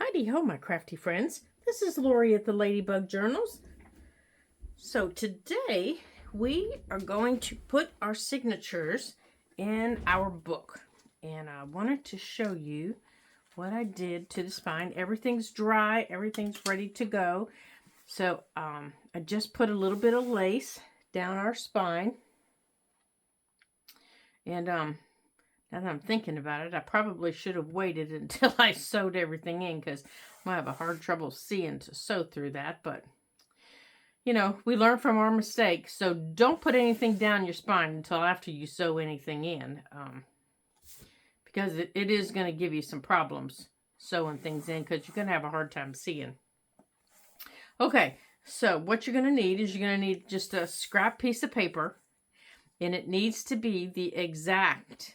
Heidi-ho, my crafty friends. This is Lori at the Ladybug Journals. So today we are going to put our signatures in our book. And I wanted to show you what I did to the spine. Everything's dry. Everything's ready to go. So I just put a little bit of lace down our spine. And now that I'm thinking about it, I probably should have waited until I sewed everything in, because I might have a hard trouble seeing to sew through that. But, you know, we learn from our mistakes. So don't put anything down your spine until after you sew anything in. Because it is going to give you some problems sewing things in, because you're going to have a hard time seeing. Okay, so what you're going to need is you're going to need just a scrap piece of paper. And it needs to be the exact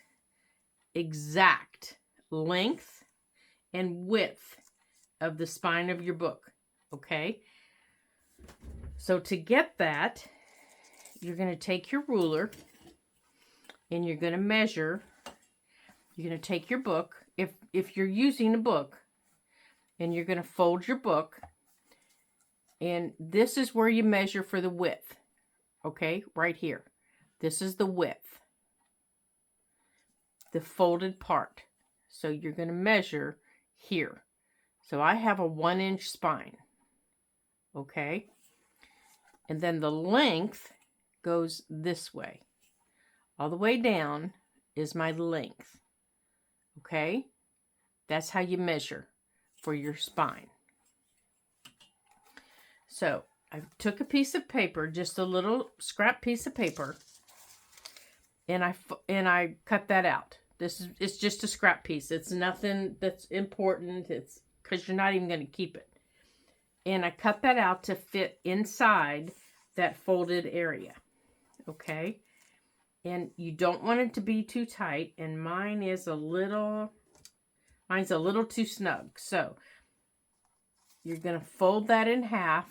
length and width of the spine of your book. Okay? So to get that, you're going to take your ruler and you're going to measure. You're going to take your book, if you're using a book, and you're going to fold your book, and this is where you measure for the width. Okay? Right here. This is the width, the folded part. So you're going to measure here. So I have a 1-inch spine. Okay? And then the length goes this way. All the way down is my length. Okay? That's how you measure for your spine. So I took a piece of paper, just a little scrap piece of paper, and I cut that out. It's just a scrap piece. It's nothing that's important. It's because you're not even going to keep it. And I cut that out to fit inside that folded area. Okay? And you don't want it to be too tight. And mine's a little too snug. So you're going to fold that in half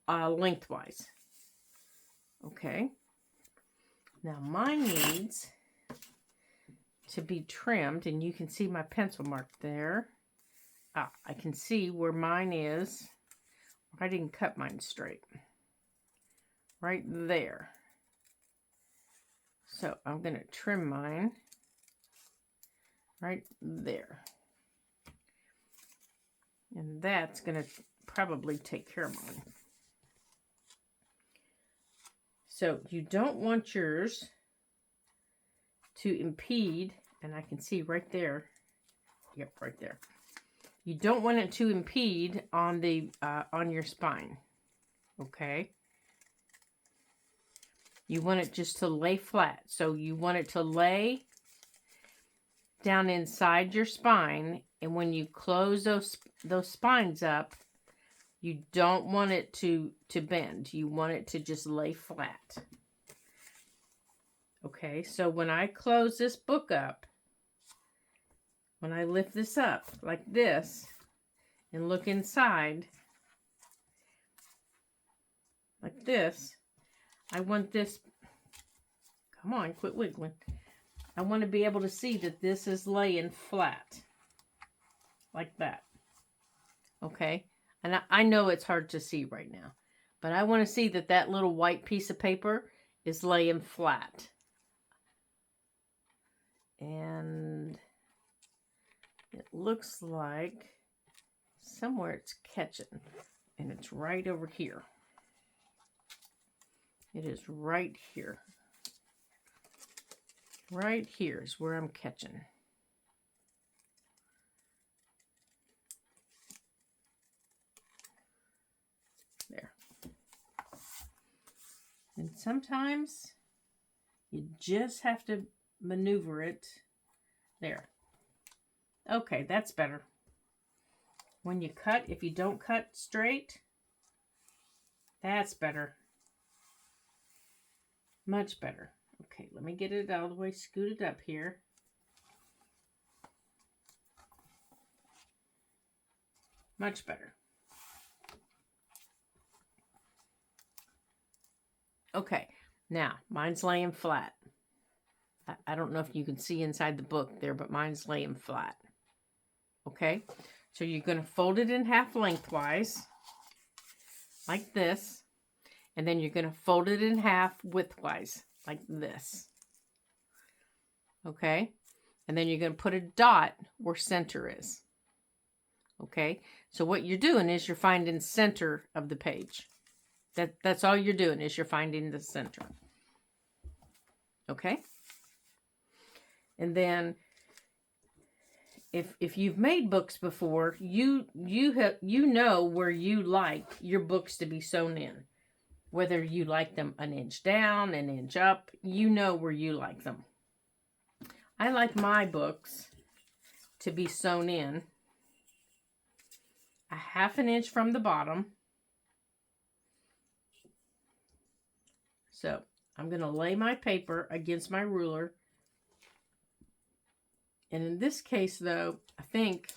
lengthwise. Okay? Now mine needs to be trimmed, and you can see my pencil mark there. I can see where mine is. I didn't cut mine straight. Right there. So I'm going to trim mine right there. And that's going to probably take care of mine. So you don't want yours to impede, and I can see right there. Yep, right there. You don't want it to impede on the on your spine. Okay? You want it just to lay flat. So you want it to lay down inside your spine, and when you close those spines up, you don't want it to bend. You want it to just lay flat. Okay, so when I close this book up, when I lift this up like this and look inside like this, I want this, come on, quit wiggling. I want to be able to see that this is laying flat like that. Okay? And I know it's hard to see right now, but I want to see that that little white piece of paper is laying flat. And it looks like somewhere it's catching, and it's right over here. It is right here. Right here is where I'm catching. There. And sometimes you just have to maneuver it. There. Okay, that's better. When you cut, if you don't cut straight, that's better. Much better. Okay, let me get it all the way scooted up here. Much better. Okay, now mine's laying flat. I don't know if you can see inside the book there, but mine's laying flat. Okay, So you're going to fold it in half lengthwise, like this. And then you're going to fold it in half widthwise, like this. Okay? And then you're going to put a dot where center is. Okay? So what you're doing is you're finding center of the page. That's all you're doing is you're finding the center. Okay? And then if you've made books before, you know where you like your books to be sewn in. Whether you like them an inch down, an inch up, you know where you like them. I like my books to be sewn in a half an inch from the bottom. So I'm going to lay my paper against my ruler. And in this case, though, I think,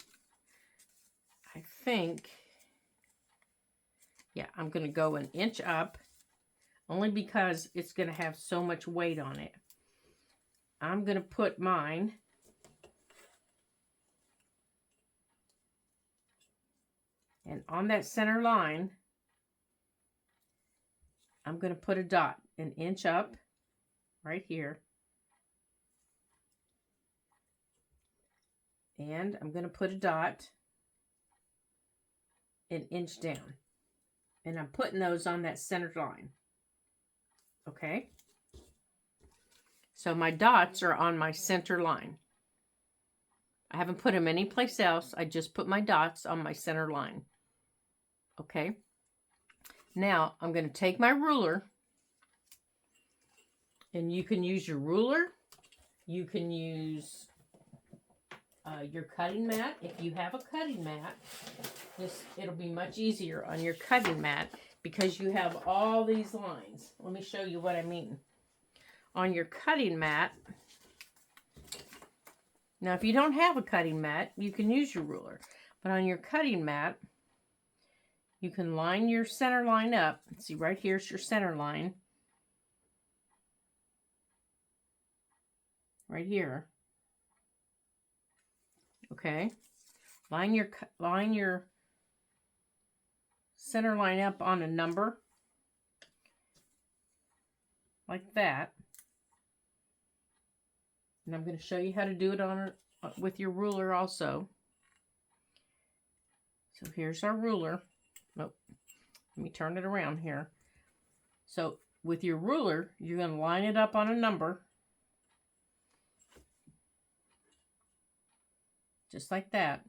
yeah, I'm going to go an inch up, only because it's going to have so much weight on it. I'm going to put mine and on that center line, I'm going to put a dot an inch up right here. And I'm going to put a dot an inch down. And I'm putting those on that center line. Okay? So my dots are on my center line. I haven't put them anyplace else. I just put my dots on my center line. Okay? Now, I'm going to take my ruler. And you can use your ruler. You can use your cutting mat. If you have a cutting mat, it'll be much easier on your cutting mat because you have all these lines. Let me show you what I mean. On your cutting mat, now if you don't have a cutting mat, you can use your ruler. But on your cutting mat, you can line your center line up. See, right here's your center line. Right here. Okay. Line your center line up on a number. Like that. And I'm going to show you how to do it with your ruler also. So here's our ruler. Oh, let me turn it around here. So with your ruler, you're going to line it up on a number. Just like that.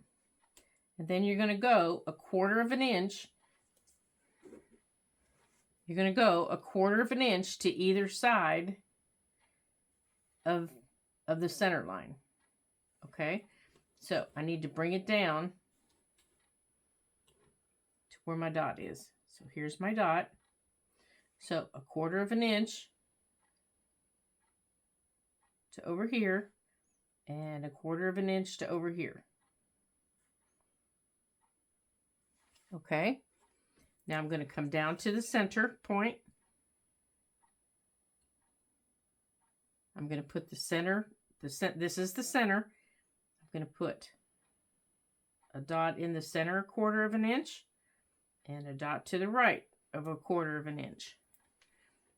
And then you're going to go a quarter of an inch. You're going to go a quarter of an inch to either side of the center line. Okay? So I need to bring it down to where my dot is. So here's my dot. So a quarter of an inch to over here. And a quarter of an inch to over here. Okay. Now I'm going to come down to the center point. I'm going to put the center, this is the center. I'm going to put a dot in the center, a quarter of an inch, and a dot to the right of a quarter of an inch.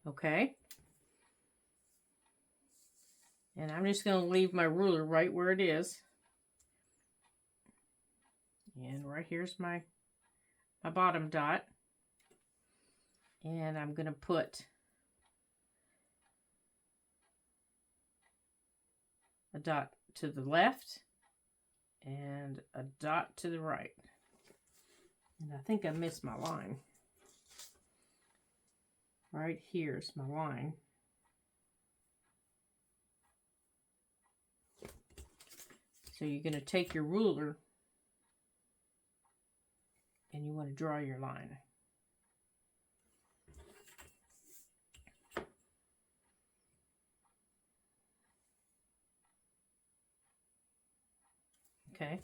Okay. And I'm just going to leave my ruler right where it is. And right here's my bottom dot. And I'm going to put a dot to the left and a dot to the right. And I think I missed my line. Right here's my line. So you're going to take your ruler and you want to draw your line. Okay.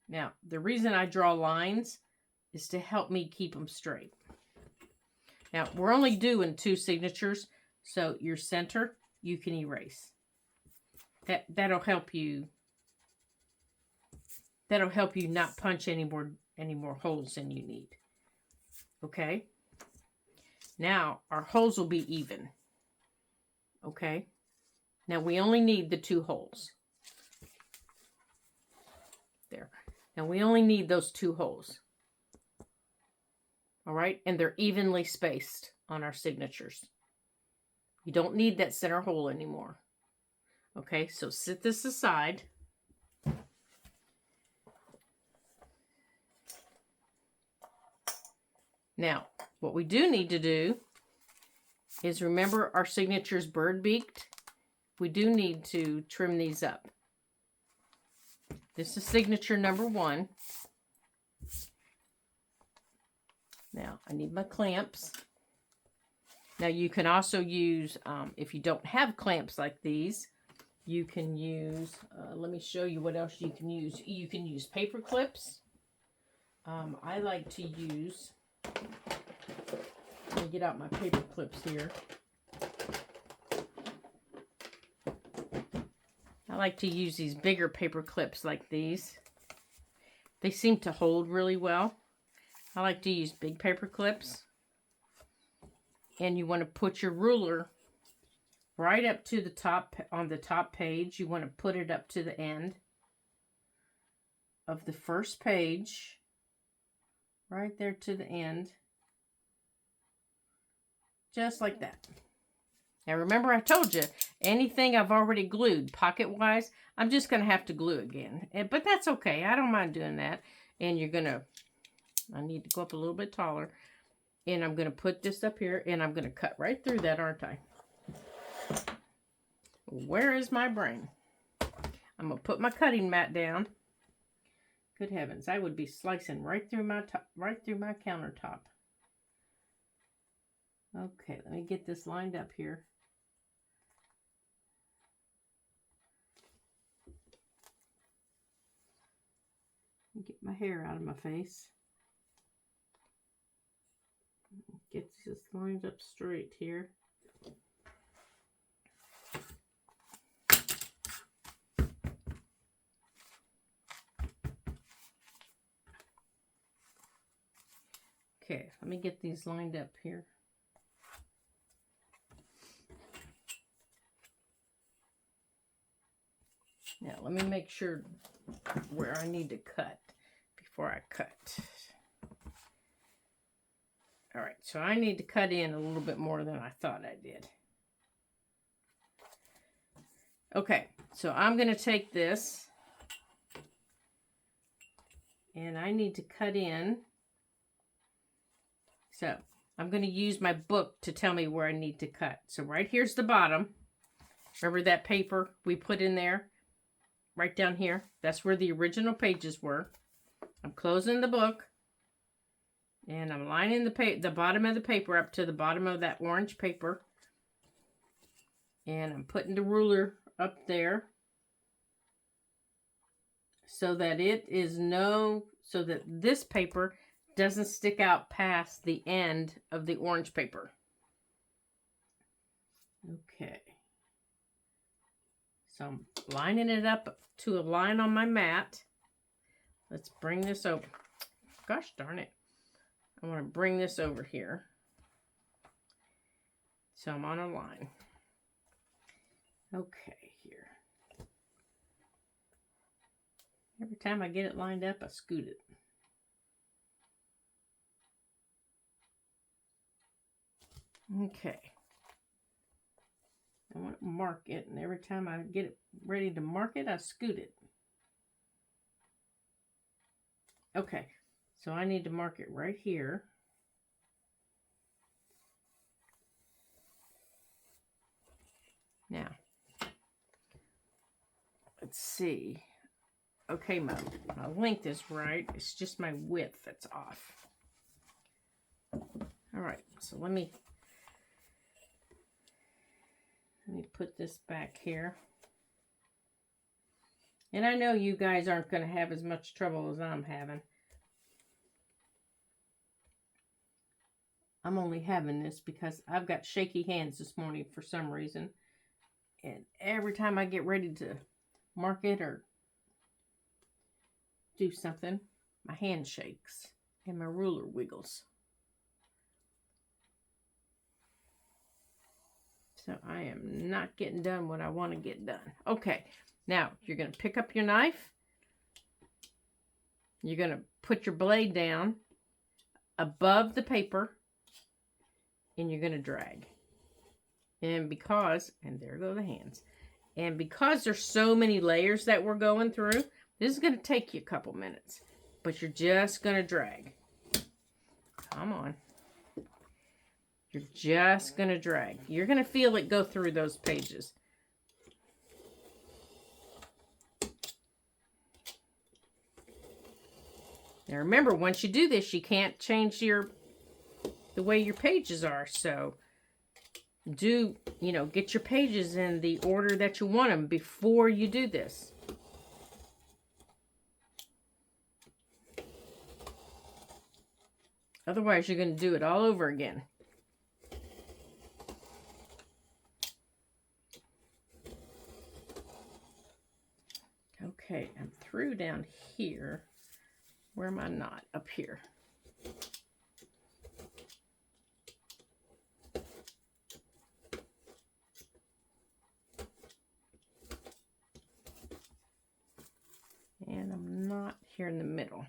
Now, the reason I draw lines is to help me keep them straight. Now, we're only doing 2 signatures, so your center, you can erase. That'll help you That'll help you not punch any more holes than you need. Okay? Now, our holes will be even. Okay? Now, we only need the 2 holes. There. Now, we only need those 2 holes. All right? And they're evenly spaced on our signatures. You don't need that center hole anymore. Okay? So, set this aside. Now, what we do need to do is remember our signature's bird beaked. We do need to trim these up. This is signature number 1. Now, I need my clamps. Now, you can also use, if you don't have clamps like these, you can use, let me show you what else you can use. You can use paper clips. I like to use, let me get out my paper clips here. I like to use these bigger paper clips like these. They seem to hold really well. I like to use big paper clips. And you want to put your ruler right up to the top, on the top page. You want to put it up to the end of the first page. Right there to the end. Just like that. Now remember I told you, anything I've already glued pocket-wise, I'm just going to have to glue again. But that's okay. I don't mind doing that. And you're going to, I need to go up a little bit taller. And I'm going to put this up here and I'm going to cut right through that, aren't I? Where is my brain? I'm going to put my cutting mat down. Good heavens, I would be slicing right through my countertop. Okay, let me get this lined up here. Get my hair out of my face. Get this lined up straight here. Okay, let me get these lined up here. Now, let me make sure where I need to cut before I cut. All right, so I need to cut in a little bit more than I thought I did. Okay, so I'm going to take this and I need to cut in. So I'm going to use my book to tell me where I need to cut. So right here's the bottom. Remember that paper we put in there? Right down here. That's where the original pages were. I'm closing the book. And I'm lining the bottom of the paper up to the bottom of that orange paper. And I'm putting the ruler up there. So that so that this paper doesn't stick out past the end of the orange paper. Okay. So I'm lining it up to a line on my mat. Let's bring this over. Gosh darn it. I want to bring this over here. So I'm on a line. Okay, here. Every time I get it lined up, I scoot it. Okay. I want to mark it, and every time I get it ready to mark it, I scoot it. Okay, so I need to mark it right here. Now, let's see. Okay, my length is right. It's just my width that's off. All right, so let me put this back here. And I know you guys aren't going to have as much trouble as I'm having. I'm only having this because I've got shaky hands this morning for some reason. And every time I get ready to mark it or do something. My hand shakes and my ruler wiggles. So I am not getting done what I want to get done. Okay, now you're going to pick up your knife. You're going to put your blade down above the paper and you're going to drag. And there go the hands. And because there's so many layers that we're going through, this is going to take you a couple minutes. But you're just going to drag. Come on. You're just going to drag. You're going to feel it go through those pages. Now remember, once you do this, you can't change the way your pages are. So get your pages in the order that you want them before you do this. Otherwise, you're going to do it all over again. Okay, I'm through down here. Where am I not? Up here. And I'm not here in the middle.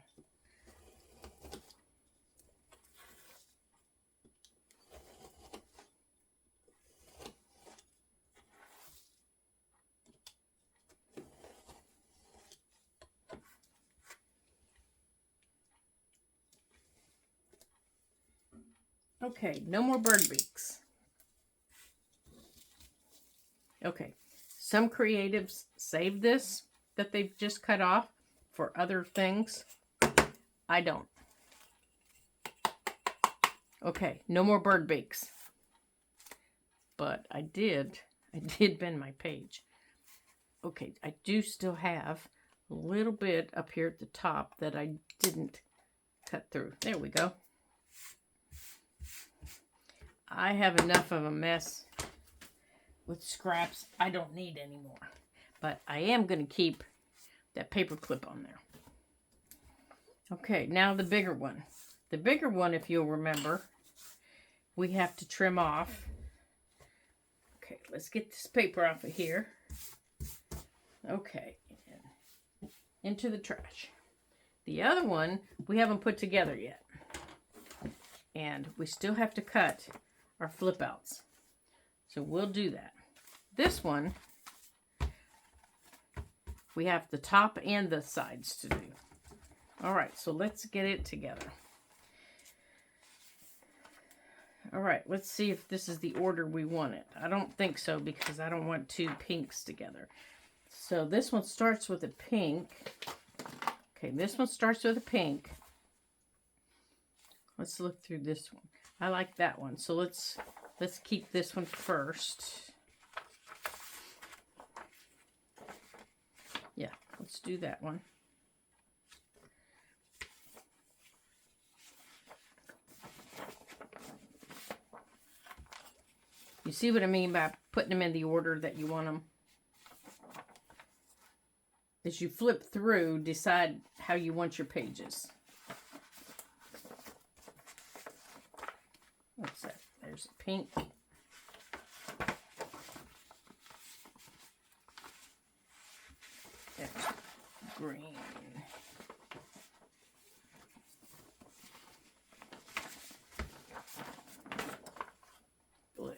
Okay, no more bird beaks. Okay, some creatives save this that they've just cut off for other things. I don't. Okay, no more bird beaks. But I did bend my page. Okay, I do still have a little bit up here at the top that I didn't cut through. There we go. I have enough of a mess with scraps. I don't need any more. But I am going to keep that paper clip on there. Okay, now the bigger one. The bigger one, if you'll remember, we have to trim off. Okay, let's get this paper off of here. Okay, and into the trash. The other one, we haven't put together yet. And we still have to cut our flip outs. So we'll do that. This one, we have the top and the sides to do. All right, so let's get it together. All right, let's see if this is the order we want it. I don't think so because I don't want two pinks together. So this one starts with a pink. Okay, this one starts with a pink. Let's look through this one. I like that one. So let's keep this one first. Yeah, let's do that one. You see what I mean by putting them in the order that you want them? As you flip through, decide how you want your pages. What's that? There's a pink. There's green. Blue.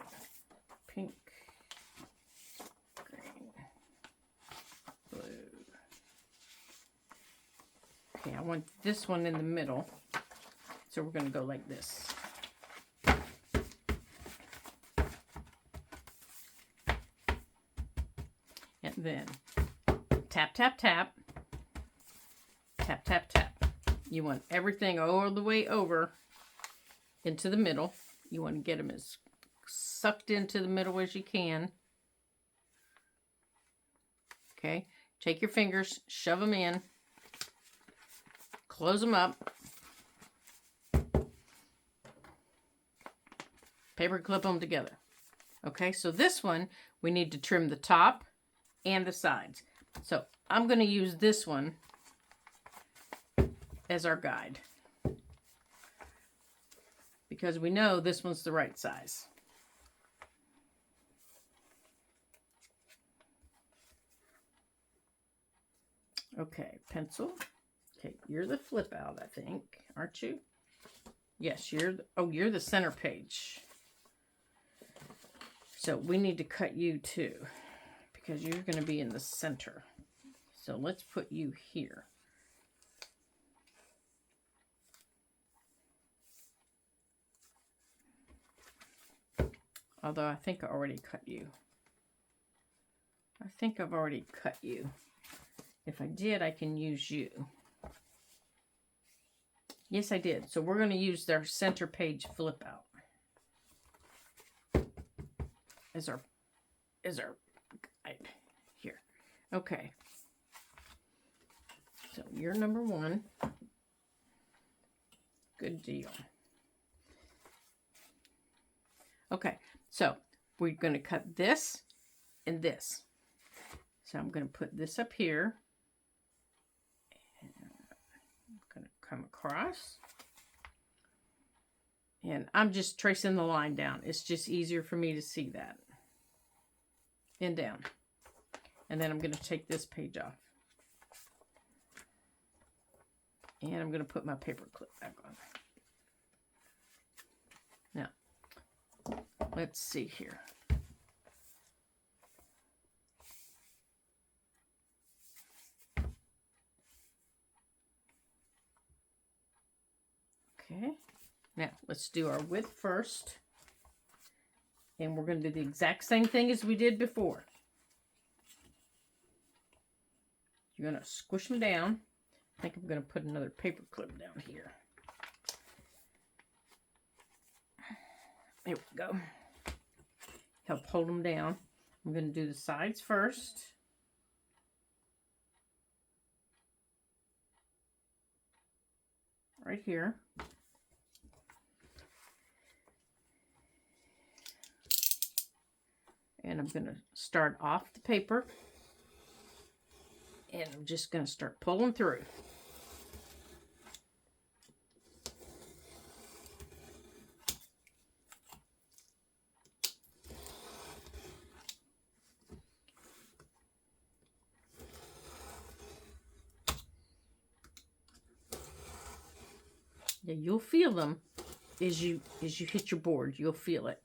Pink. Green. Blue. Okay, I want this one in the middle. So we're going to go like this. And then tap, tap, tap. Tap, tap, tap. You want everything all the way over into the middle. You want to get them as sucked into the middle as you can. Okay. Take your fingers, shove them in. Close them up. Paper clip them together. Okay, so this one, we need to trim the top and the sides. So I'm going to use this one as our guide. Because we know this one's the right size. Okay, pencil. Okay, you're the flip out, I think, aren't you? Yes, you're the center page. So we need to cut you too, because you're going to be in the center. So let's put you here. Although I think I already cut you. I think I've already cut you. If I did, I can use you. Yes, I did. So we're going to use their center page flip out as our guide here. Okay. So you're number 1. Good deal. Okay, so we're going to cut this and this. So I'm going to put this up here. And I'm going to come across. And I'm just tracing the line down. It's just easier for me to see that. And down. And then I'm going to take this page off. And I'm going to put my paper clip back on. Now, let's see here. Okay. Now, let's do our width first. And we're going to do the exact same thing as we did before. You're going to squish them down. I think I'm going to put another paper clip down here. There we go. Help hold them down. I'm going to do the sides first. Right here. And I'm going to start off the paper. And I'm just going to start pulling through. Yeah, you'll feel them as you hit your board. You'll feel it.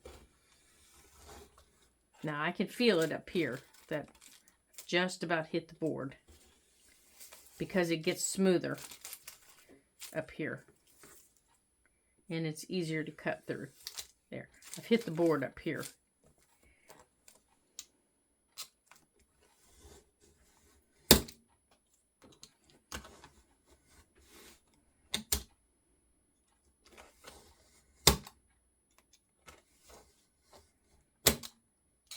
Now I can feel it up here that just about hit the board because it gets smoother up here and it's easier to cut through. There, I've hit the board up here.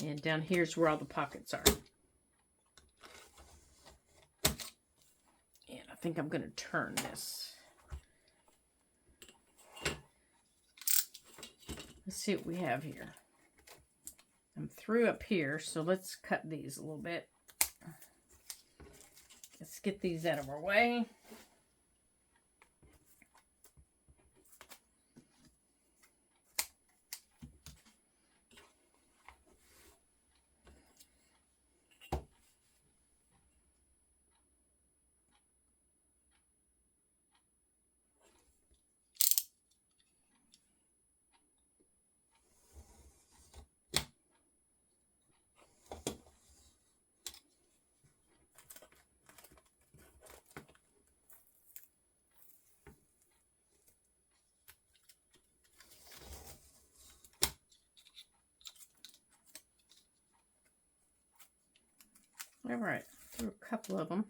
And down here's where all the pockets are. And I think I'm going to turn this. Let's see what we have here. I'm through up here, so let's cut these a little bit. Let's get these out of our way. All right, through a couple of them.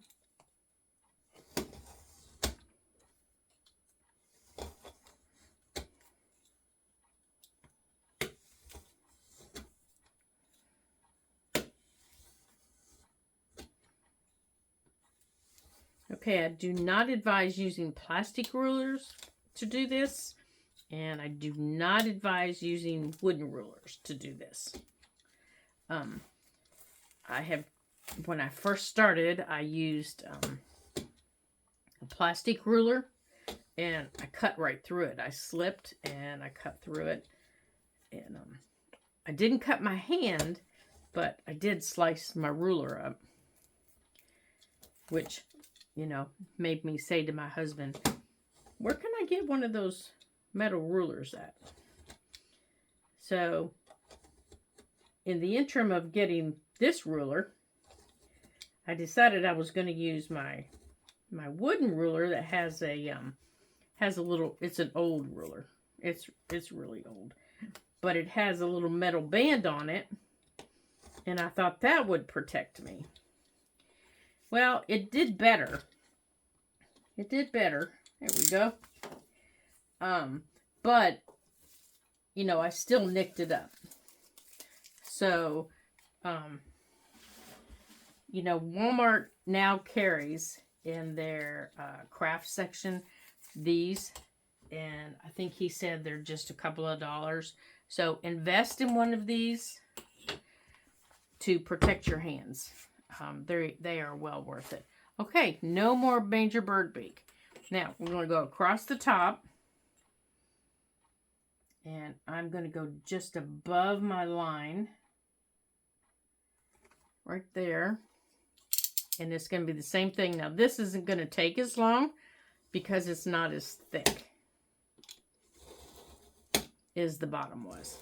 Okay, I do not advise using plastic rulers to do this, and I do not advise using wooden rulers to do this. When I first started, I used a plastic ruler and I cut right through it. I slipped and I cut through it. And I didn't cut my hand, but I did slice my ruler up, which, you know, made me say to my husband, where can I get one of those metal rulers at? So in the interim of getting this ruler, I decided I was going to use my wooden ruler that has a little, it's an old ruler. It's really old, but it has a little metal band on it, and I thought that would protect me. Well, it did better. It did better. There we go. But you know, I still nicked it up. So, you know, Walmart now carries in their craft section these, and I think he said they're just a couple of dollars. So invest in one of these to protect your hands. They are well worth it. Okay, no more major bird beak. Now we're going to go across the top, and I'm going to go just above my line right there. And it's going to be the same thing. Now, this isn't going to take as long because it's not as thick as the bottom was.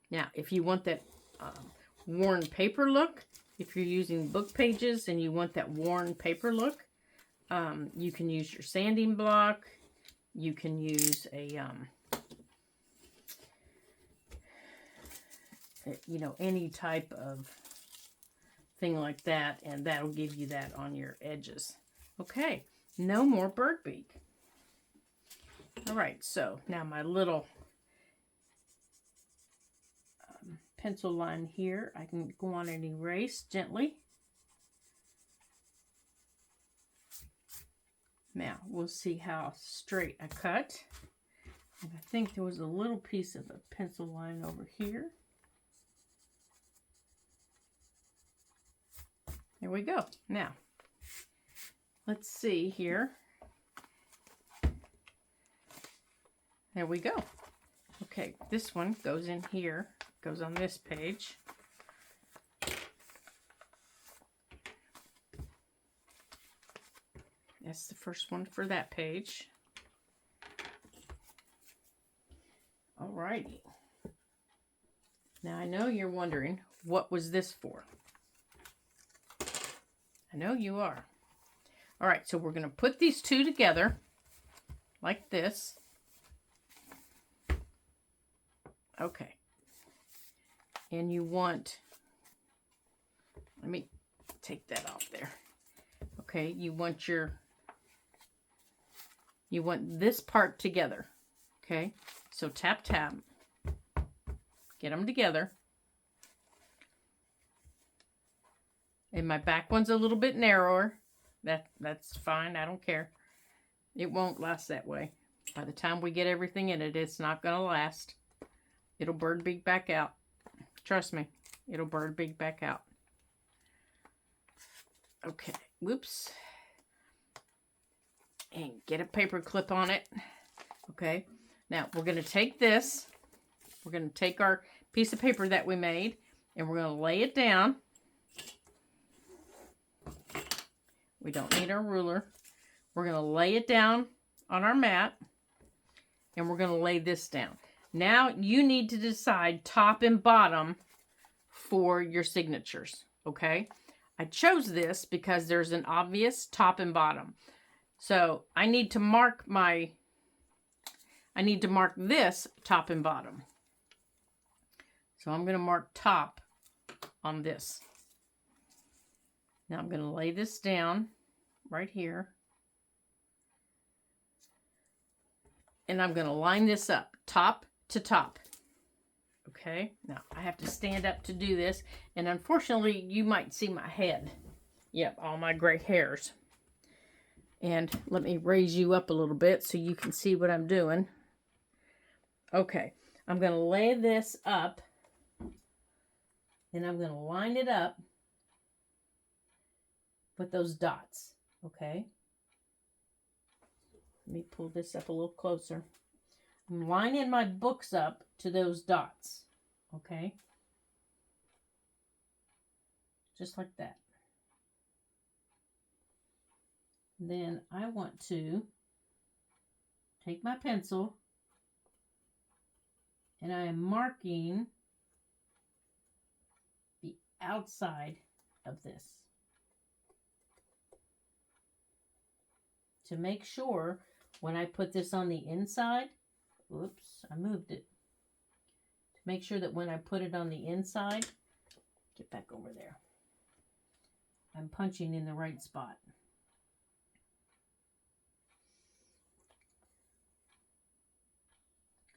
Now, if you want that worn paper look, if you're using book pages and you want that worn paper look, you can use your sanding block. You can use a... you know, any type of thing like that, and that'll give you that on your edges. Okay, no more bird beak. All right, so now my little pencil line here, I can go on and erase gently. Now we'll see how straight I cut. And I think there was a little piece of a pencil line over here. There we go. Now, let's see here. There we go. Okay, this one goes in here, goes on this page. That's the first one for that page. Alrighty. Now I know you're wondering, what was this for? I know you are. All right, so we're going to put these two together like this. Okay. And you want, let me take that off there. Okay, you want this part together. Okay, so tap, tap. Get them together. And my back one's a little bit narrower. That's fine. I don't care. It won't last that way. By the time we get everything in it, it's not going to last. It'll bird beak back out. Trust me. It'll bird beak back out. Okay. Whoops. And get a paper clip on it. Okay. Now, we're going to take this. We're going to take our piece of paper that we made, and we're going to lay it down. We don't need our ruler. We're going to lay it down on our mat, and we're going to lay this down. Now you need to decide top and bottom for your signatures, okay? I chose this because there's an obvious top and bottom. So I need to mark this top and bottom. So I'm going to mark top on this. Now I'm going to lay this down right here. And I'm going to line this up top to top. Okay, now I have to stand up to do this. And unfortunately, you might see my head. Yep, all my gray hairs. And let me raise you up a little bit so you can see what I'm doing. Okay, I'm going to lay this up and I'm going to line it up with those dots, okay? Let me pull this up a little closer. I'm lining my books up to those dots, okay? Just like that. Then I want to take my pencil and I am marking the outside of this to make sure when I put this on the inside, oops, I moved it. To make sure that when I put it on the inside, get back over there, I'm punching in the right spot.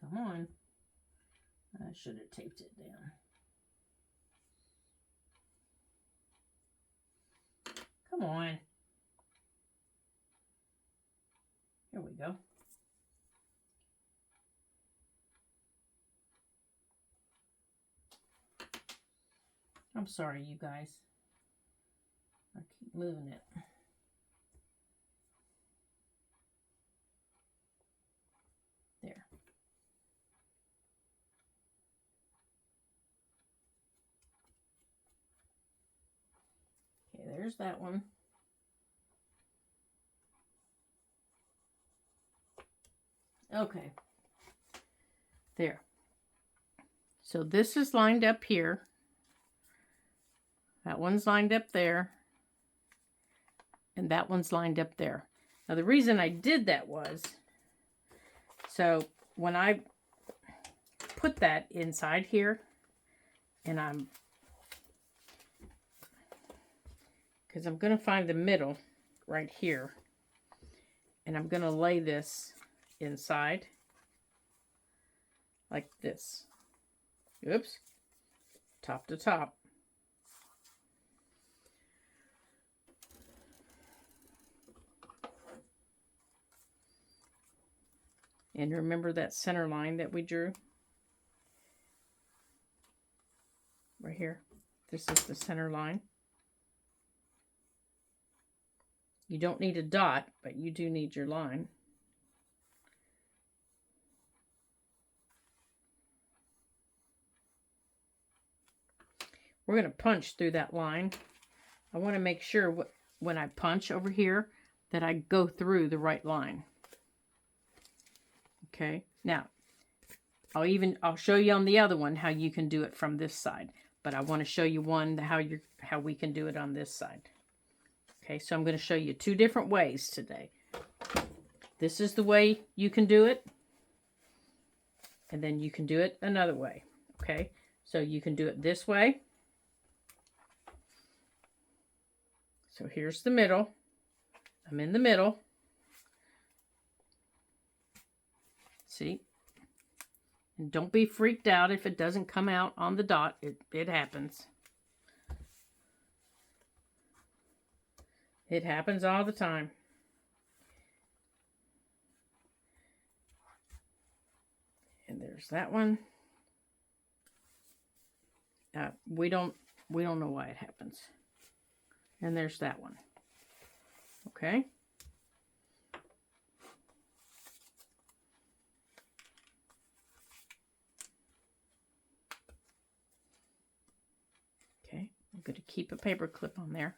Come on. I should have taped it down. Come on. Here we go. I'm sorry, you guys. I keep moving it. There. Okay, there's that one. Okay. There. So this is lined up here. That one's lined up there. And that one's lined up there. Now the reason I did that was, so when I put that inside here, and because I'm going to find the middle right here, and I'm going to lay this inside like this. Oops. Top to top. And remember that center line that we drew? Right here. This is the center line. You don't need a dot, but you do need your line. We're going to punch through that line. I want to make sure when I punch over here that I go through the right line. Okay, now I'll show you on the other one how you can do it from this side, but I want to show you how we can do it on this side. Okay, so I'm going to show you two different ways today. This is the way you can do it, and then you can do it another way. Okay, so you can do it this way. So here's the middle. I'm in the middle. See? And don't be freaked out if it doesn't come out on the dot. It happens. It happens all the time. And there's that one. We don't know why it happens. And there's that one. Okay? Okay, I'm going to keep a paper clip on there.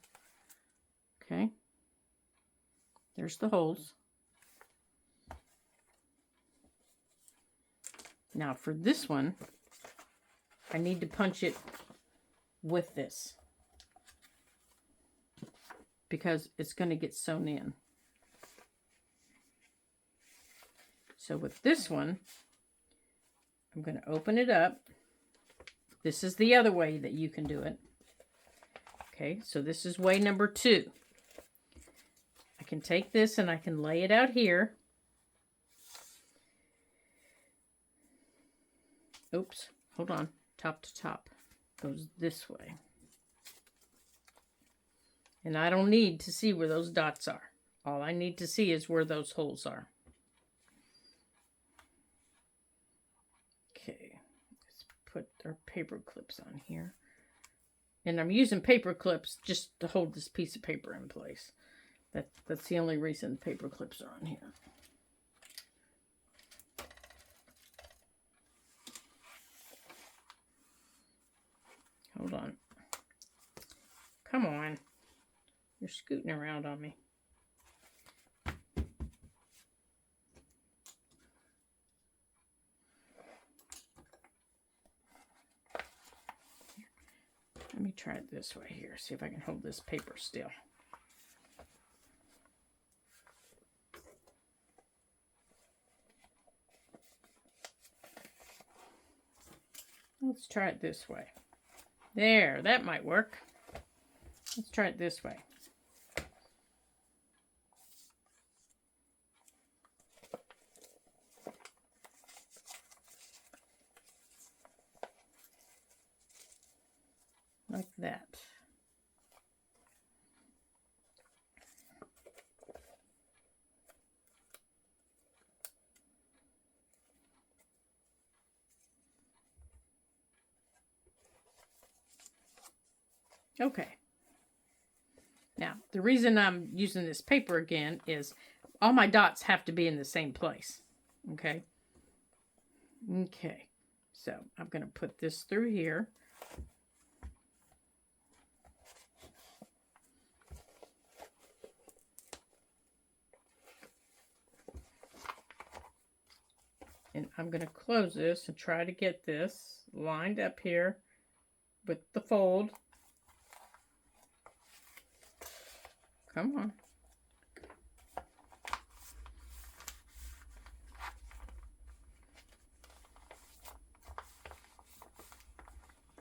Okay. There's the holes. Now for this one, I need to punch it with this, because it's going to get sewn in. So with this one, I'm going to open it up. This is the other way that you can do it. Okay, so this is way number 2. I can take this and I can lay it out here. Oops, hold on. Top to top goes this way. And I don't need to see where those dots are. All I need to see is where those holes are. Okay, let's put our paper clips on here. And I'm using paper clips just to hold this piece of paper in place. That's the only reason paper clips are on here. Hold on. Come on. You're scooting around on me. Let me try it this way here. See if I can hold this paper still. Let's try it this way. There, that might work. Let's try it this way. Like that. Okay. Now, the reason I'm using this paper again is all my dots have to be in the same place. Okay. Okay. So I'm going to put this through here. And I'm going to close this and try to get this lined up here with the fold. Come on.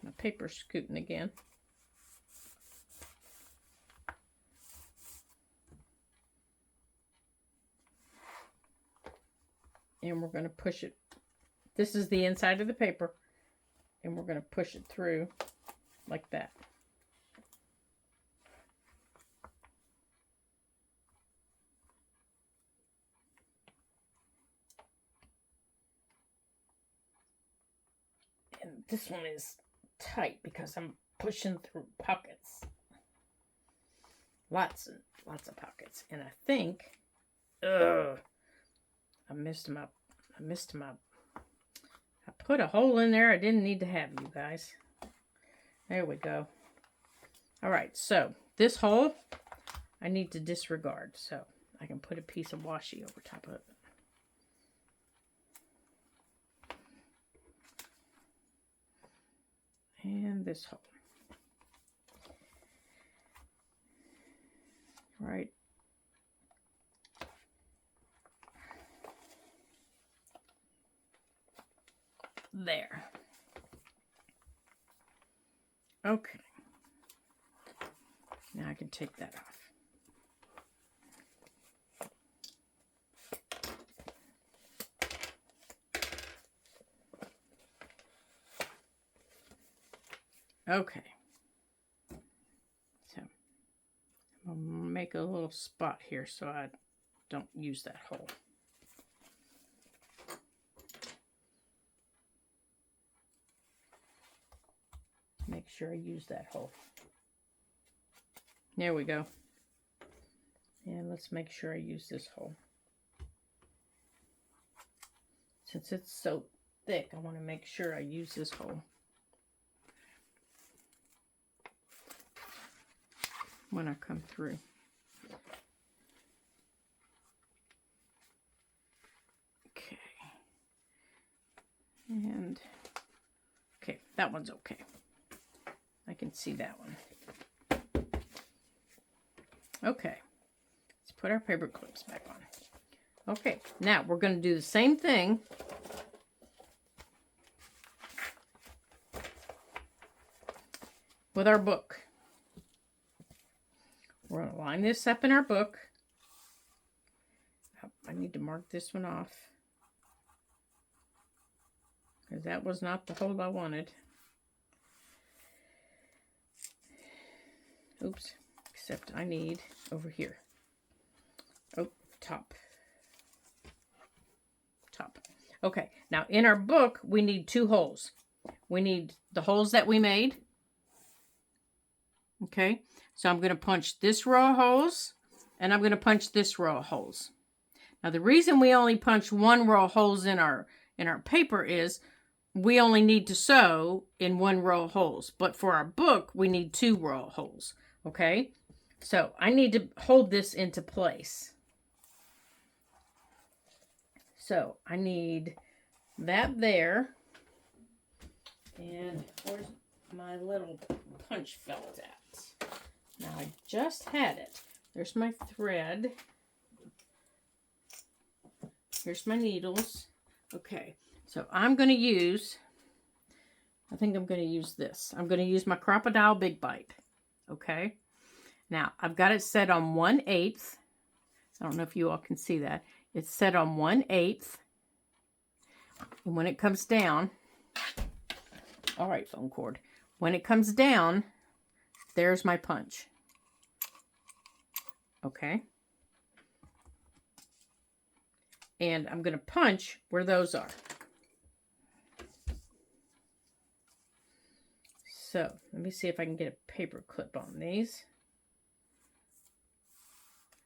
My paper's scooting again. And we're going to push it. This is the inside of the paper. And we're going to push it through like that. And this one is tight because I'm pushing through pockets. Lots and lots of pockets. And I think, I missed them up. I put a hole in there I didn't need to have, you guys. There we go. All right, so this hole I need to disregard. So I can put a piece of washi over top of it. And this hole. Right. There. Okay. Now I can take that off. Okay. So I'll make a little spot here so I don't use that hole. Make sure I use that hole. There we go. And let's make sure I use this hole. Since it's so thick, I want to make sure I use this hole when I come through. Okay. And, okay, that one's okay. I can see that one. Okay, let's put our paper clips back on. Okay, now we're going to do the same thing with our book. We're going to line this up in our book. I need to mark this one off because that was not the hole I wanted. Oops, except I need over here. Oh, top. Okay, now in our book, we need two holes. We need the holes that we made Okay, so I'm going to punch this row of holes, and I'm going to punch this row of holes. Now the reason we only punch one row of holes in our paper is we only need to sew in one row of holes, but for our book we need 2 row of holes. Okay, so I need to hold this into place. So I need that there, and where's my little punch felt at? Now I just had it. There's my thread. Here's my needles. Okay, so I'm going to use, I think I'm going to use this. I'm going to use my Crocodile Big Bite. Okay, now I've got it set on 1/8. I don't know if you all can see that. It's set on 1/8. And when it comes down, all right, phone cord. When it comes down, there's my punch. Okay. And I'm going to punch where those are. So let me see if I can get a paper clip on these.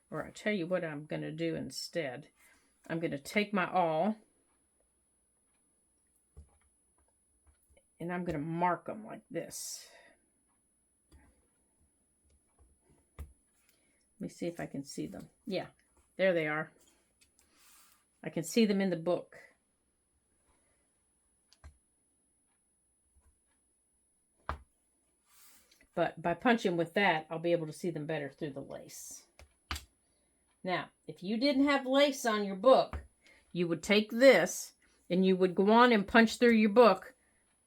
Or I'll tell you what I'm going to do instead. I'm going to take my awl and I'm going to mark them like this. Let me see if I can see them. Yeah, there they are. I can see them in the book. But by punching with that, I'll be able to see them better through the lace. Now, if you didn't have lace on your book, you would take this and you would go on and punch through your book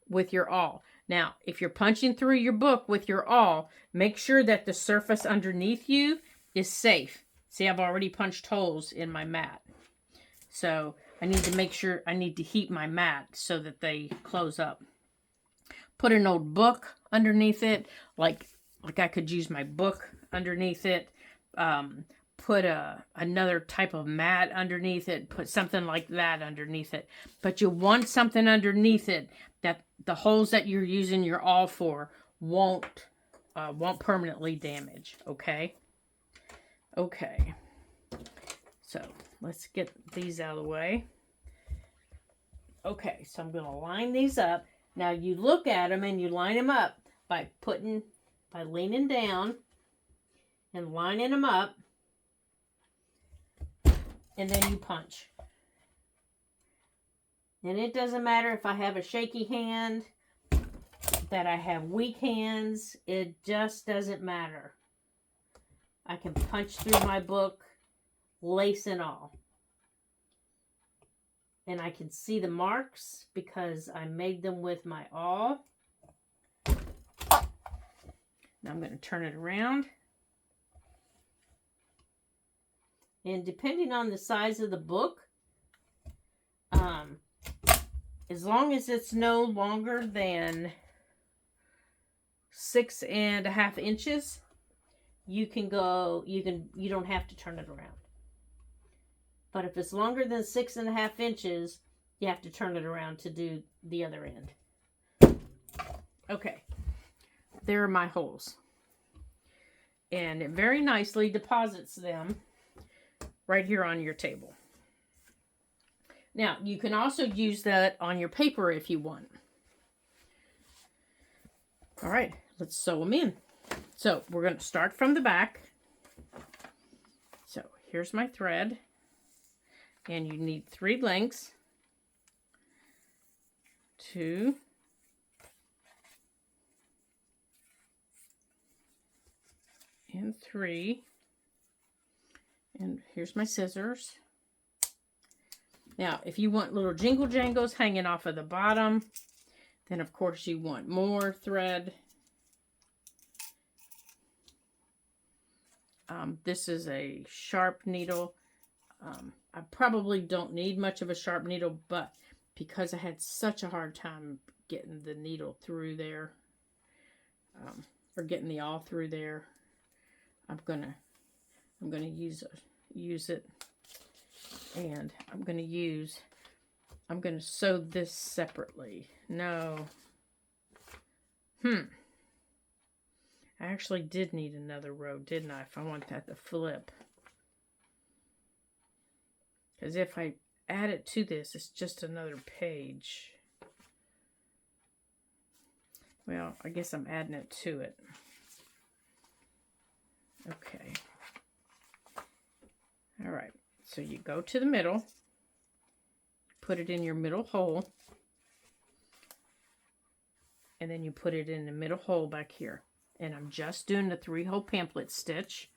with your awl. Now, if you're punching through your book with your awl, make sure that the surface underneath you is safe. See, I've already punched holes in my mat. So I need to make sure, I need to heat my mat so that they close up. Put an old book underneath it, like I could use my book underneath it. Put another type of mat underneath it. Put something like that underneath it. But you want something underneath it that the holes that you're using your awl for won't permanently damage. Okay. Okay. So let's get these out of the way. Okay, so I'm going to line these up. Now you look at them and you line them up by leaning down and lining them up, and then you punch. And it doesn't matter if I have a shaky hand, that I have weak hands, it just doesn't matter. I can punch through my book, lace and all. And I can see the marks because I made them with my awl. Now I'm going to turn it around. And depending on the size of the book, as long as it's no longer than 6.5 inches, you don't have to turn it around. But if it's longer than 6.5 inches, you have to turn it around to do the other end. Okay, there are my holes. And it very nicely deposits them right here on your table. Now, you can also use that on your paper if you want. All right, let's sew them in. So we're going to start from the back. So here's my thread. And you need 3 lengths. 2. And 3. And here's my scissors. Now, if you want little jingle jangles hanging off of the bottom, then of course you want more thread. This is a sharp needle. I probably don't need much of a sharp needle, but because I had such a hard time getting the needle through there, or getting the awl through there, I'm gonna use it, and I'm gonna sew this separately. No, I I actually did need another row, didn't I? If I want that to flip. Because if I add it to this, it's just another page. Well, I guess I'm adding it to it. Okay. All right. So you go to the middle, put it in your middle hole, and then you put it in the middle hole back here. And I'm just doing the 3-hole pamphlet stitch.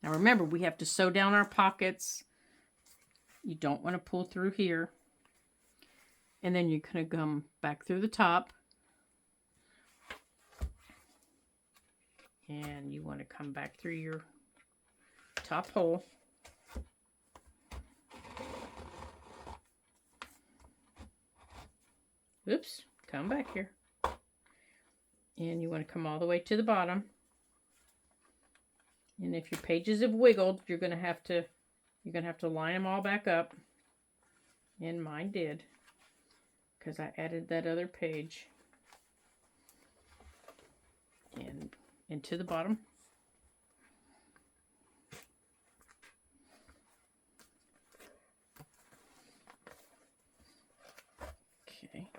Now remember, we have to sew down our pockets. You don't want to pull through here. And then you're going to come back through the top. And you want to come back through your top hole. Oops, come back here. And you want to come all the way to the bottom. And if your pages have wiggled, you're going to have to line them all back up. And mine did, because I added that other page and into the bottom. Okay.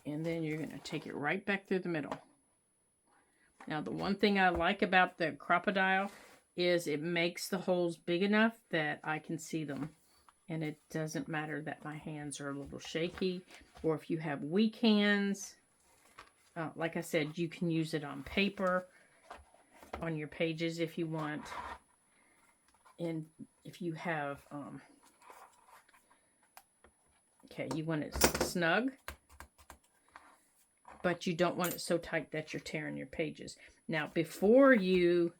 And then you're going to take it right back through the middle. Now, the one thing I like about the crocodile is it makes the holes big enough that I can see them. And it doesn't matter that my hands are a little shaky, or if you have weak hands. Like I said, you can use it on paper, on your pages if you want. And if you have, okay, you want it snug, but you don't want it so tight that you're tearing your pages. Now, before you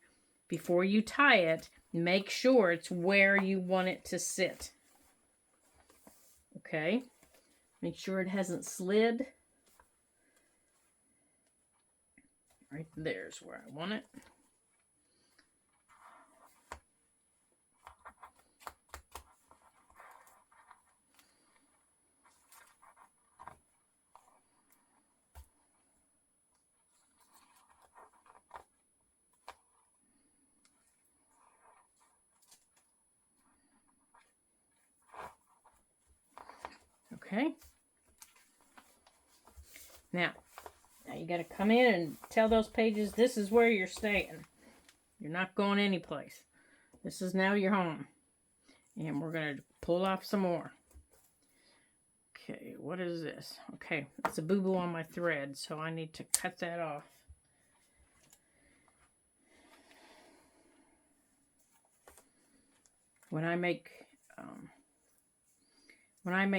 tie it, make sure it's where you want it to sit. Okay? Make sure it hasn't slid. Right there's where I want it. Okay. Now you got to come in and tell those pages this is where you're staying. You're not going anyplace. This is now your home. And we're going to pull off some more. Okay, what is this? Okay, it's a boo-boo on my thread, so I need to cut that off. When I make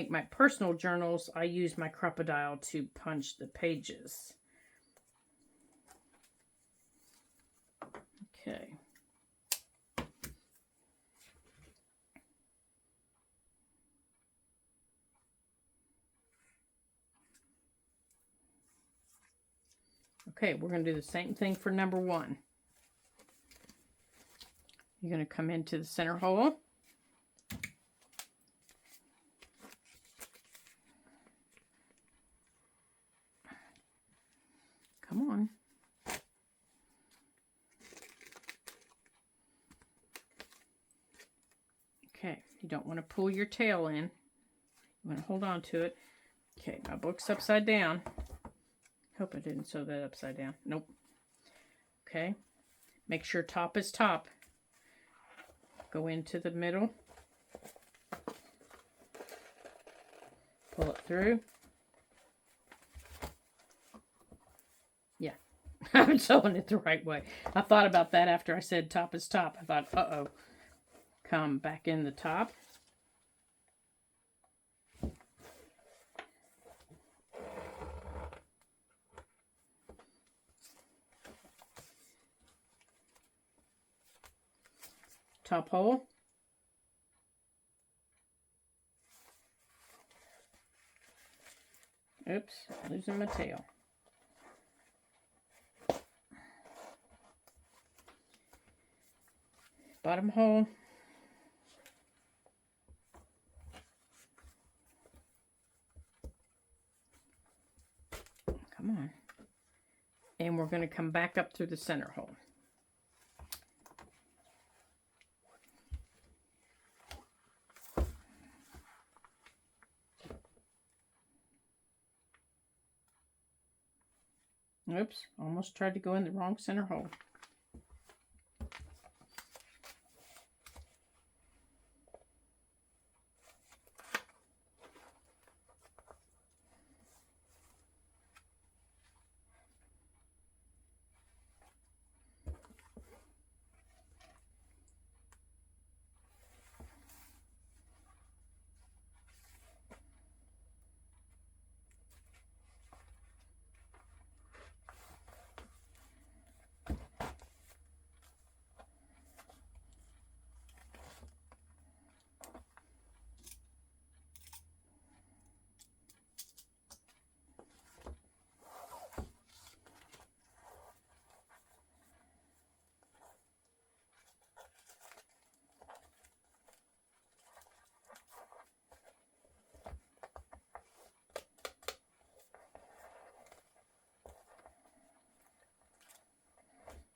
my personal journals, I use my crocodile to punch the pages. Okay. Okay, we're going to do the same thing for number 1. You're going to come into the center hole. Come on. Okay, you don't want to pull your tail in. You want to hold on to it. Okay, my book's upside down. Hope I didn't sew that upside down. Nope. Okay, make sure top is top. Go into the middle. Pull it through. Yeah, I'm sewing it the right way. I thought about that after I said top is top. I thought, uh-oh. Come back in the top. Top hole. Oops, losing my tail. Bottom hole. And we're going to come back up through the center hole. Oops, almost tried to go in the wrong center hole.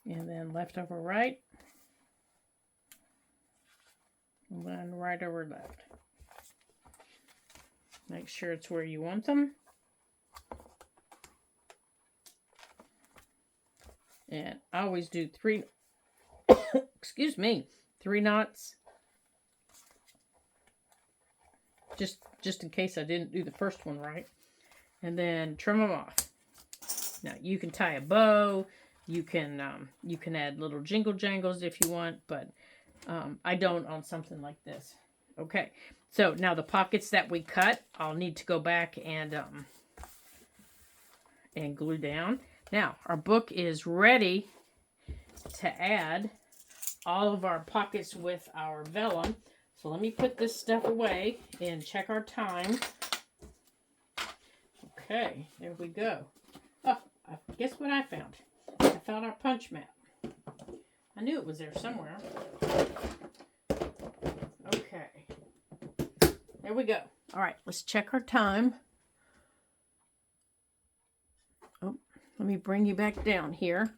And then left over right. And then right over left. Make sure it's where you want them. And I always do 3, excuse me, 3 knots. Just in case I didn't do the first one right. And then trim them off. Now you can tie a bow. You can add little jingle jangles if you want, but I don't on something like this. Okay, so now the pockets that we cut, I'll need to go back and glue down. Now our book is ready to add all of our pockets with our vellum. So let me put this stuff away and check our time. Okay, there we go. Oh, guess what I found? I found our punch map. I knew it was there somewhere. Okay. There we go. All right, let's check our time. Oh, let me bring you back down here.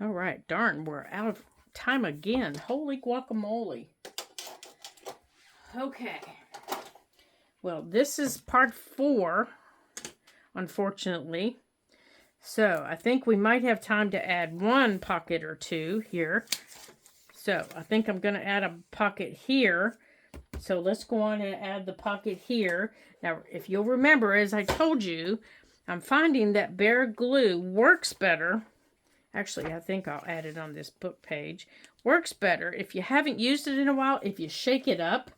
All right, darn, we're out of time again. Holy guacamole. Okay. Well, this is part 4. Unfortunately. So I think we might have time to add 1 pocket or 2 here. So I think I'm going to add a pocket here. So let's go on and add the pocket here. Now, if you'll remember, as I told you, I'm finding that bare glue works better. Actually, I think I'll add it on this book page. Works better if you haven't used it in a while, if you shake it up.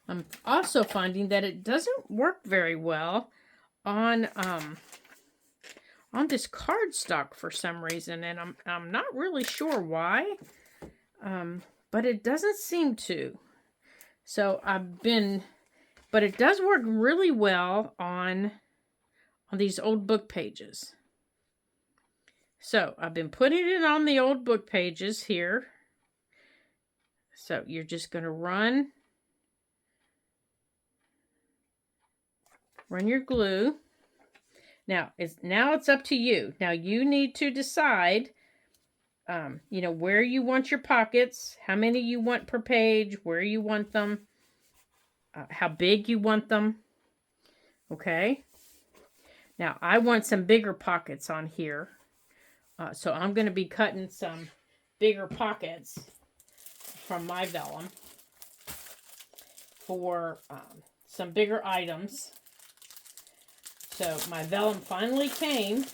I'm also finding that it doesn't work very well on this cardstock for some reason, and I'm not really sure why, but it doesn't seem to. So but it does work really well on these old book pages. So I've been putting it on the old book pages here. So you're just going to run your glue. Now it's up to you. Now you need to decide, where you want your pockets, how many you want per page, where you want them, how big you want them. Okay. Now I want some bigger pockets on here. So I'm going to be cutting some bigger pockets from my vellum for some bigger items. So my vellum finally came.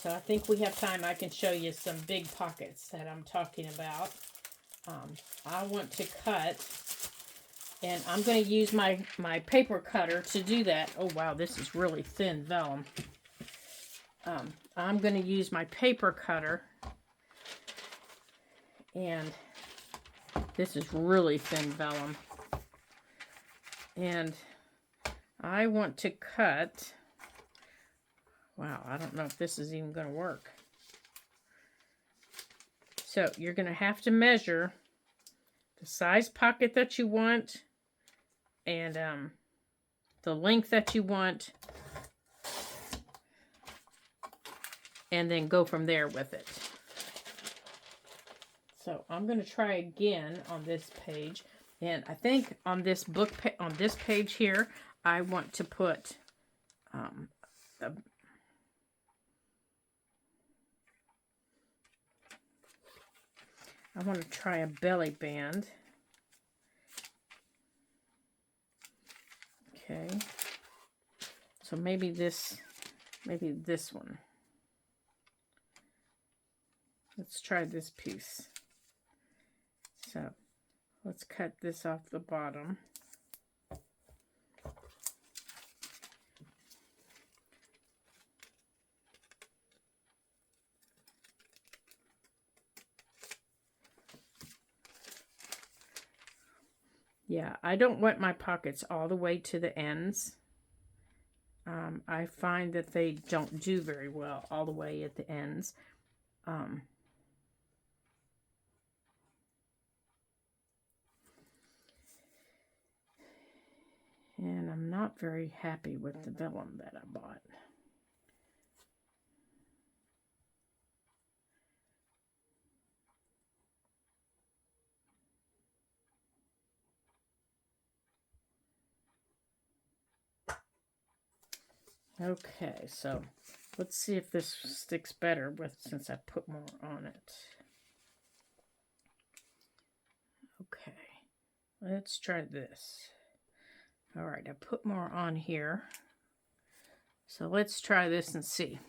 So I think we have time. I can show you some big pockets that I'm talking about. I want to cut, and I'm going to use my paper cutter to do that. Oh, wow, this is really thin vellum. I'm going to use my paper cutter, and this is really thin vellum. And I want to cut, wow, I don't know if this is even going to work. So you're going to have to measure the size pocket that you want, and the length that you want, and then go from there with it. So I'm going to try again on this page, and I think on this book on this page here, I want to put I want to try a belly band. Okay, so maybe this one. Let's try this piece. So let's cut this off the bottom. Yeah, I don't want my pockets all the way to the ends. I find that they don't do very well all the way at the ends. And I'm not very happy with the vellum that I bought. Okay, so let's see if this sticks better since I put more on it. Okay, let's try this. All right, I put more on here. So let's try this and see.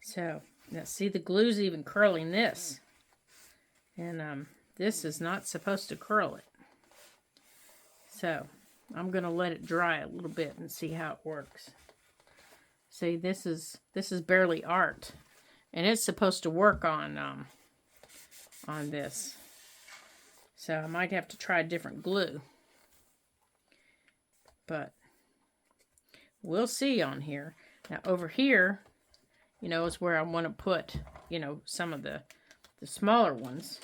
So now see, the glue's even curling this. And this is not supposed to curl it. So I'm going to let it dry a little bit and see how it works. See, this is barely art, and it's supposed to work on this. So I might have to try a different glue, but we'll see on here. Now over here, you know, is where I want to put, you know, some of the smaller ones.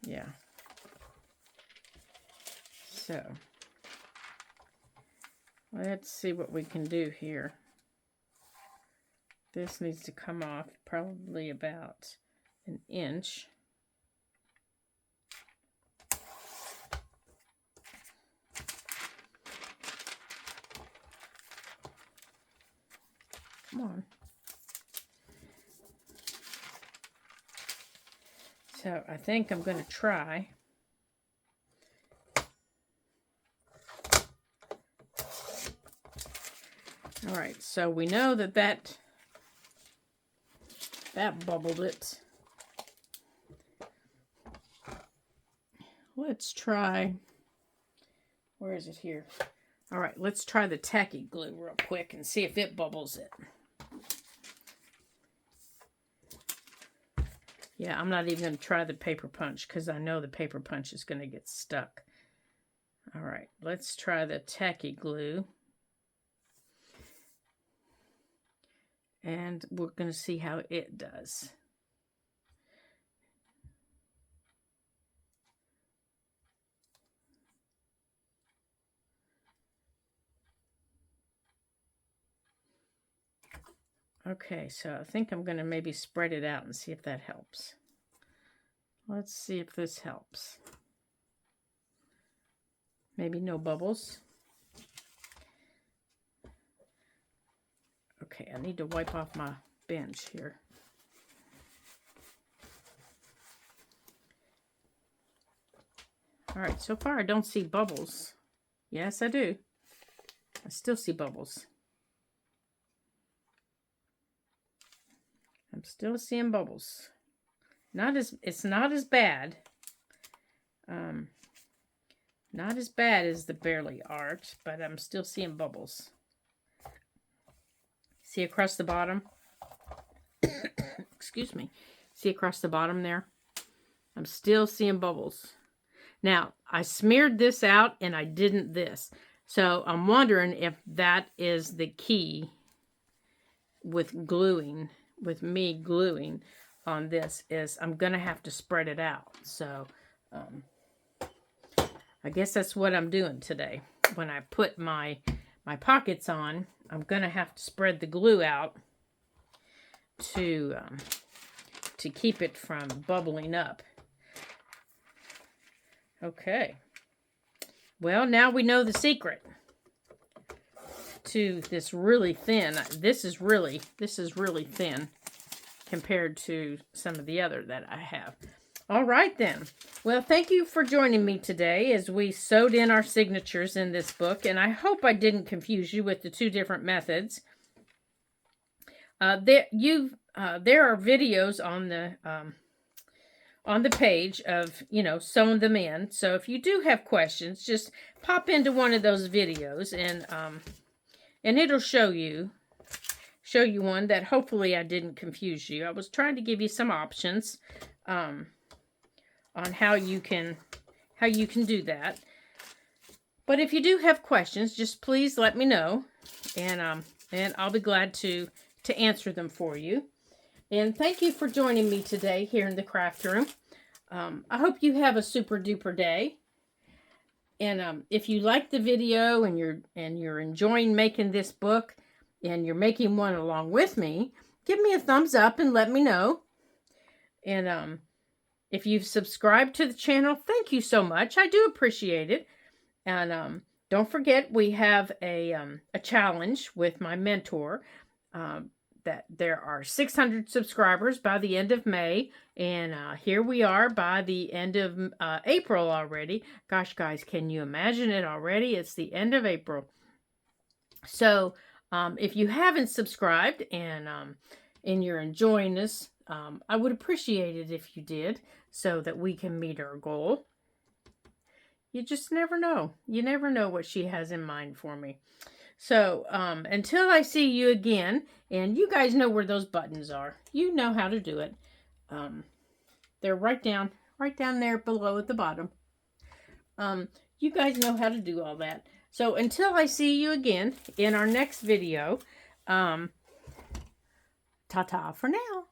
Yeah. So let's see what we can do here. This needs to come off probably about an inch. Come on. So I think I'm going to try. All right, so we know that bubbled it. Let's try, where is it here? All right, let's try the tacky glue real quick and see if it bubbles it. Yeah, I'm not even going to try the paper punch because I know the paper punch is going to get stuck. All right, let's try the tacky glue. And we're going to see how it does. Okay, so I think I'm going to maybe spread it out and see if that helps. Let's see if this helps. Maybe no bubbles. Okay, I need to wipe off my bench here. All right, so far I don't see bubbles. Yes, I do. I still see bubbles. I'm still seeing bubbles. It's not as bad. Not as bad as the barely art, but I'm still seeing bubbles. See across the bottom? Excuse me. See across the bottom there? I'm still seeing bubbles. Now, I smeared this out and I didn't this. So I'm wondering if that is the key with gluing. with me gluing on this is I'm going to have to spread it out. So I guess that's what I'm doing today. When I put my pockets on, I'm going to have to spread the glue out to keep it from bubbling up. Okay. Well, now we know the secret to this really thin. This is really thin compared to some of the other that I have. All right then. Well, thank you for joining me today as we sewed in our signatures in this book, and I hope I didn't confuse you with the two different methods. There are videos on the page of, sewing them in. So if you do have questions, just pop into one of those videos and it'll show you one that hopefully I didn't confuse you. I was trying to give you some options on how you can do that. But if you do have questions, just please let me know, and I'll be glad to answer them for you. And thank you for joining me today here in the craft room. I hope you have a super duper day. And if you like the video and you're enjoying making this book and you're making one along with me, give me a thumbs up and let me know. And if you've subscribed to the channel, thank you so much. I do appreciate it. And don't forget, we have a challenge with my mentor. That there are 600 subscribers by the end of May, and here we are by the end of April already. Gosh, guys, can you imagine it already? It's the end of April. So if you haven't subscribed and you're enjoying this, I would appreciate it if you did, so that we can meet our goal. You just never know. You never know what she has in mind for me. So, until I see you again, and you guys know where those buttons are. You know how to do it. They're right down there below at the bottom. You guys know how to do all that. So, until I see you again in our next video, ta-ta for now.